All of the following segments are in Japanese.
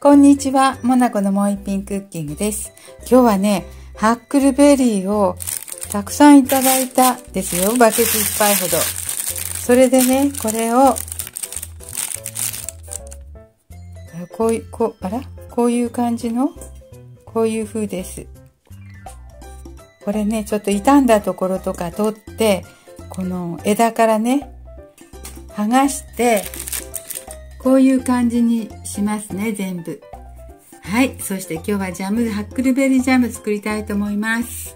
こんにちは、モナコのもう一品クッキングです。今日はね、ハックルベリーをたくさんいただいたですよ。バケツ1杯ほど。それでね、これを、こういう感じの、こういう風です。これね、ちょっと傷んだところとか取って、この枝からね、剥がして、こういう感じにしますね、全部。はい。そして今日はハックルベリージャム作りたいと思います。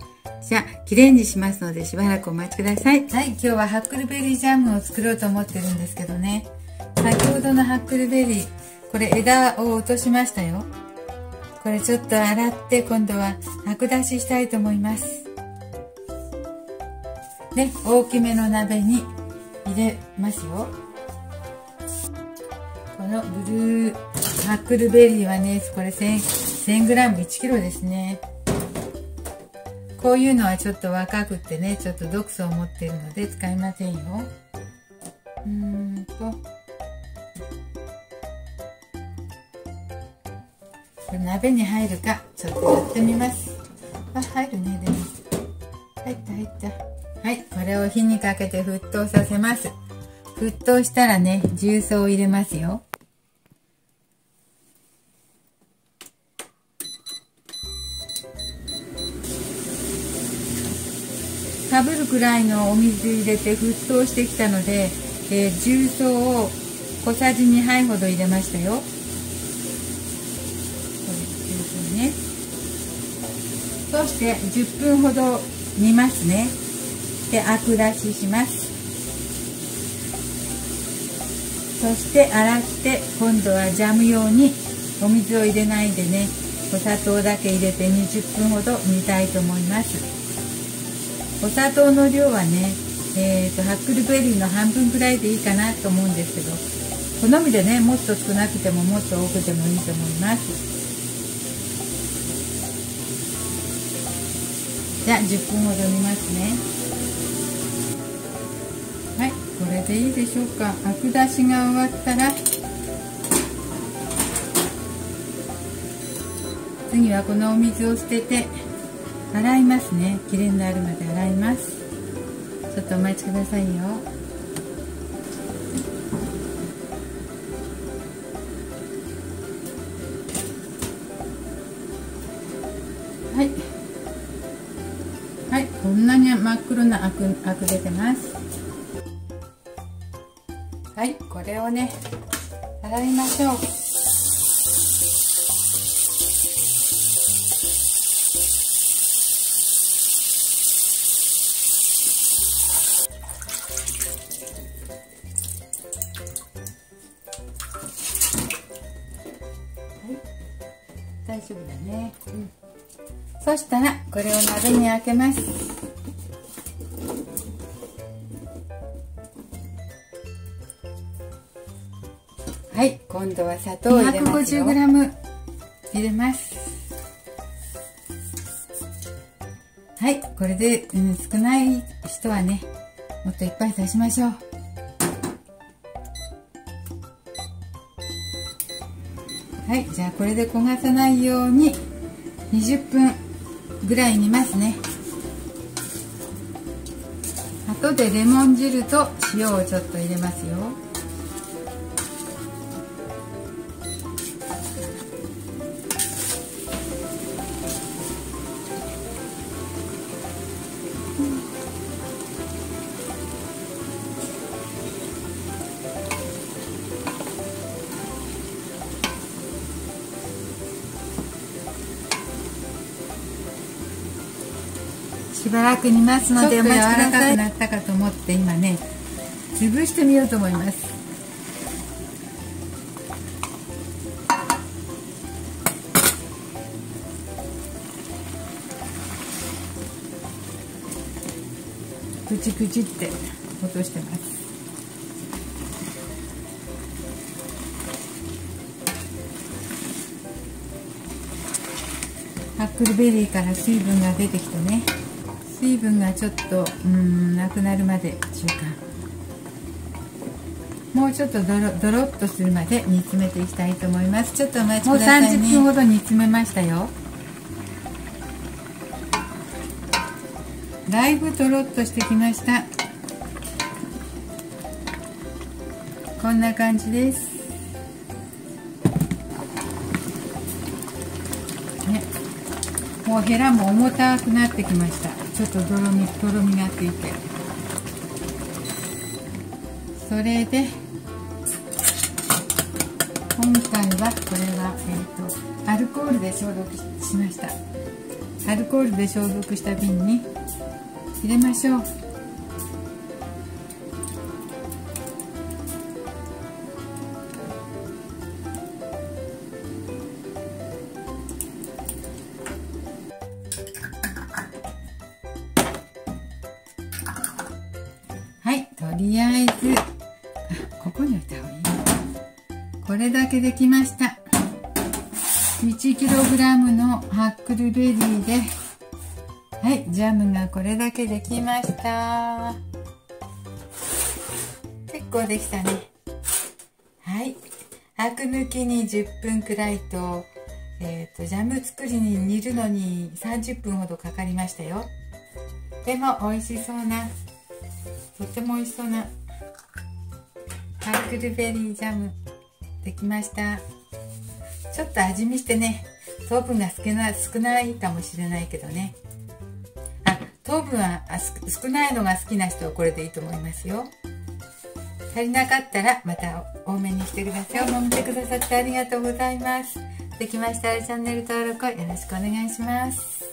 じゃあ、きれいにしますのでしばらくお待ちください。はい。今日はハックルベリージャムを作ろうと思ってるんですけどね。先ほどのハックルベリー、これ枝を落としましたよ。これちょっと洗って今度はアク出ししたいと思います。で、大きめの鍋に入れますよ。このブルーハックルベリーはね、これ 1000g 1キロですね。こういうのはちょっと若くってね、ちょっと毒素を持っているので使いませんよ。これ鍋に入るかちょっとやってみます。あ、入るね。でも入ったはい、これを火にかけて沸騰させます。沸騰したらね、重曹を入れますよ。かぶるくらいのお水入れて沸騰してきたので、重曹を小さじ2杯ほど入れましたよ。これ重曹ね。そして10分ほど煮ますね。で、アク出しします。そして洗って今度はジャム用にお水を入れないでね、お砂糖だけ入れて20分ほど煮たいと思います。お砂糖の量はね、ハックルベリーの半分くらいでいいかなと思うんですけど、好みでね、もっと少なくてももっと多くてもいいと思います。じゃあ10分ほど煮ますね。はい、これでいいでしょうか。アク出しが終わったら、次はこのお水を捨てて洗いますね。きれいになるまで洗います。ちょっとお待ちくださいよ。はいはい、こんなに真っ黒なアク出てます。はい、これをね、洗いましょう。大丈夫だね。そしたらこれを鍋にあけます。はい、今度は砂糖を入れますよ。250g 入れます。はい、これで、少ない人はね、もっといっぱい足しましょう。はい、じゃあこれで焦がさないように20分ぐらい煮ますね。後でレモン汁と塩をちょっと入れますよ。しばらく煮ますのでお待ちください。ちょっと柔らかくなったかと思って今ね、潰してみようと思います。くちくちって落としてます。ハックルベリーから水分が出てきてね、水分がちょっとなくなるまで中間。もうちょっとドロッとするまで煮詰めていきたいと思います。ちょっとお待ちくださいね。もう30分ほど煮詰めましたよ。だいぶとろっとしてきました。こんな感じです、ね、もうヘラも重たくなってきました。ちょっととろみがついて、それで今回はこれは、アルコールで消毒しました。アルコールで消毒した瓶に入れましょう。はい、とりあえずここに置いた方がいい。これだけできました。1kg のハックルベリーで、はい、ジャムがこれだけできました。結構できたね。はい、アク抜きに10分くらいと、ジャム作りに煮るのに30分ほどかかりましたよ。でも美味しそうな、とっても美味しそうなハックルベリージャムできました。ちょっと味見してね、糖分が少ないかもしれないけどね。糖分は少ないのが好きな人はこれでいいと思いますよ。足りなかったらまた多めにしてください。今日も見てくださってありがとうございます。できましたらチャンネル登録をよろしくお願いします。